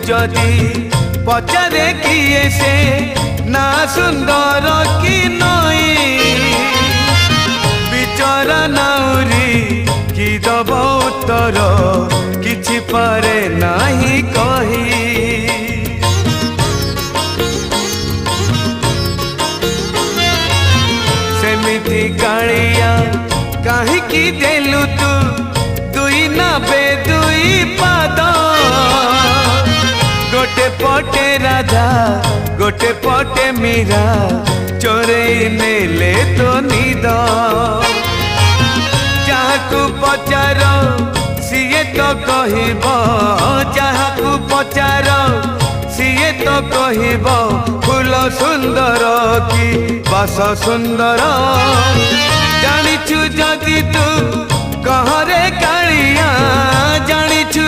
जदि पचारे किए से ना सुंदर कि नई बिचरा नाउरी कि दब उत्तर किछि पारे नाही कही सेमिति कालिया काहीकि देलु तू दुई नाबे दुई पाद गोटे पटे राधा गोटे पटे मीरा चोरई नेले तो निद जहाकू पचार सीए तो कहब जहाकू पचार सीए तो कहब फूल सुंदर कि बास सुंदर जानिछु जदि तू कहरे कालिया जानिछु